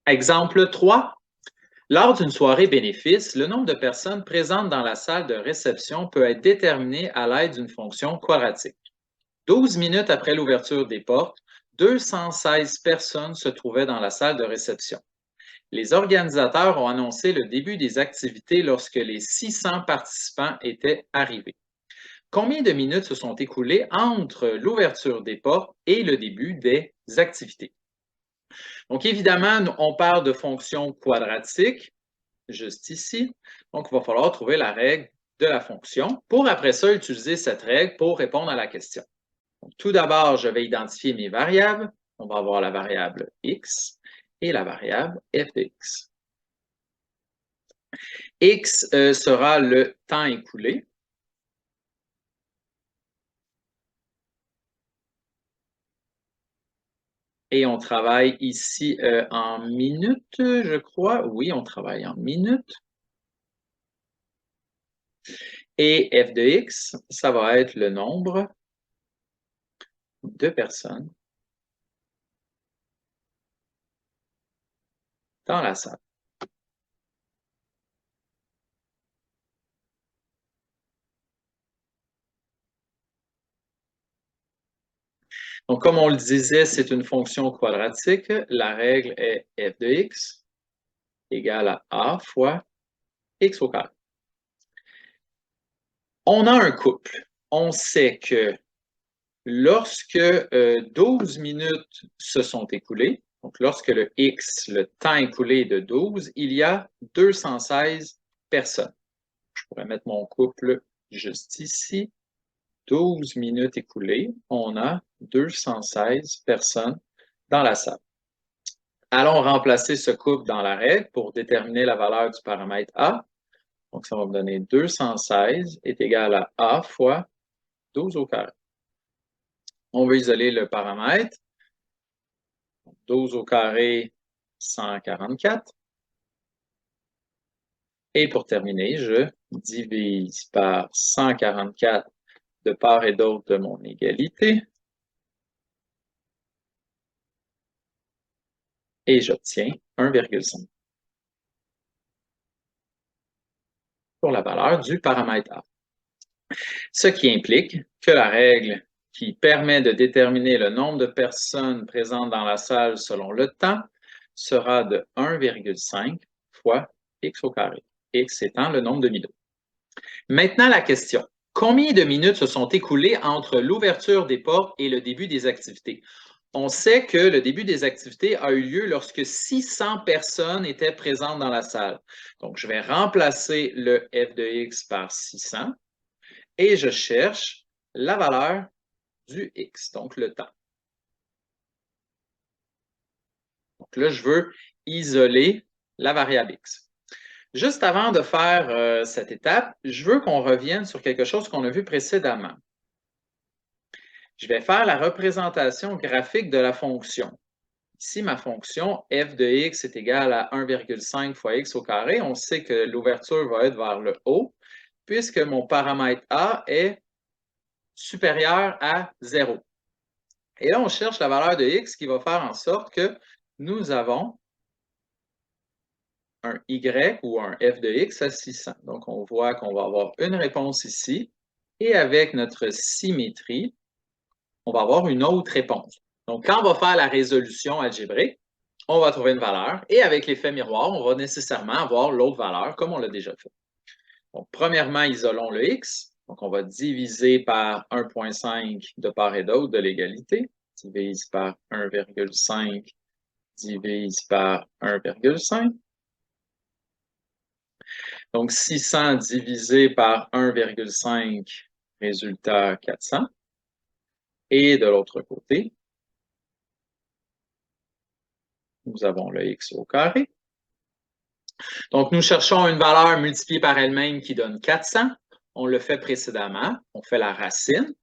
Exemple 3. Lors d'une soirée bénéfice, le nombre de personnes présentes dans la salle de réception peut être déterminé à l'aide d'une fonction quadratique. 12 minutes après l'ouverture des portes, 216 personnes se trouvaient dans la salle de réception. Les organisateurs ont annoncé le début des activités lorsque les 600 participants étaient arrivés. Combien de minutes se sont écoulées entre l'ouverture des portes et le début des activités? Donc, évidemment, on parle de fonctions quadratiques, juste ici. Donc, il va falloir trouver la règle de la fonction pour après ça utiliser cette règle pour répondre à la question. Donc, tout d'abord, je vais identifier mes variables. On va avoir la variable x et la variable f de x. X sera le temps écoulé. Et on travaille ici en minutes, je crois. Oui, on travaille en minutes. Et f de x, ça va être le nombre de personnes dans la salle. Donc, comme on le disait, c'est une fonction quadratique. La règle est f de x égale à a fois x au carré. On a un couple. On sait que lorsque 12 minutes se sont écoulées, donc lorsque le x, le temps écoulé est de 12, il y a 216 personnes. Je pourrais mettre mon couple juste ici. 12 minutes écoulées, on a 216 personnes dans la salle. Allons remplacer ce couple dans la règle pour déterminer la valeur du paramètre A. Donc, ça va me donner 216 est égal à A fois 12 au carré. On veut isoler le paramètre. 12 au carré, 144. Et pour terminer, je divise par 144 de part et d'autre de mon égalité. Et j'obtiens 1,5 pour la valeur du paramètre A. Ce qui implique que la règle qui permet de déterminer le nombre de personnes présentes dans la salle selon le temps sera de 1,5 fois x au carré, x étant le nombre de minutes. Maintenant, la question. Combien de minutes se sont écoulées entre l'ouverture des portes et le début des activités? On sait que le début des activités a eu lieu lorsque 600 personnes étaient présentes dans la salle. Donc, je vais remplacer le f de x par 600 et je cherche la valeur du x, donc le temps. Donc là, je veux isoler la variable x. Juste avant de faire cette étape, je veux qu'on revienne sur quelque chose qu'on a vu précédemment. Je vais faire la représentation graphique de la fonction. Ici, ma fonction f de x est égale à 1,5 fois x au carré. On sait que l'ouverture va être vers le haut, puisque mon paramètre a est supérieur à 0. Et là, on cherche la valeur de x qui va faire en sorte que nous avons un y ou un f de x à 600. Donc, on voit qu'on va avoir une réponse ici. Et avec notre symétrie, on va avoir une autre réponse. Donc, quand on va faire la résolution algébrique, on va trouver une valeur. Et avec l'effet miroir, on va nécessairement avoir l'autre valeur, comme on l'a déjà fait. Donc, premièrement, isolons le x. Donc, on va diviser par 1,5 de part et d'autre de l'égalité. Divise par 1,5 divise par 1,5. Donc, 600 divisé par 1,5, résultat 400. Et de l'autre côté, nous avons le x au carré. Donc, nous cherchons une valeur multipliée par elle-même qui donne 400. On le fait précédemment. On fait la racine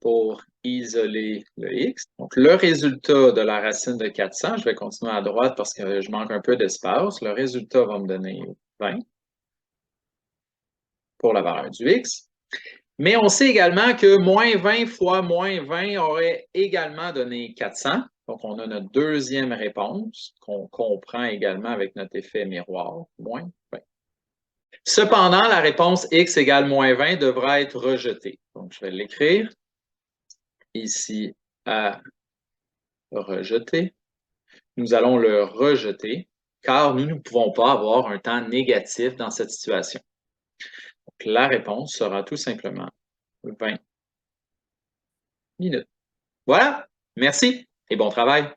pour isoler le x. Donc, le résultat de la racine de 400, je vais continuer à droite parce que je manque un peu d'espace. Le résultat va me donner 20 pour la valeur du x. Mais on sait également que moins 20 fois moins 20 aurait également donné 400. Donc, on a notre deuxième réponse qu'on comprend également avec notre effet miroir, moins 20. Cependant, la réponse x égale moins 20 devra être rejetée. Donc, je vais l'écrire ici à rejeter. Nous allons le rejeter car nous ne pouvons pas avoir un temps négatif dans cette situation. Donc, la réponse sera tout simplement 20 minutes. Voilà, merci et bon travail.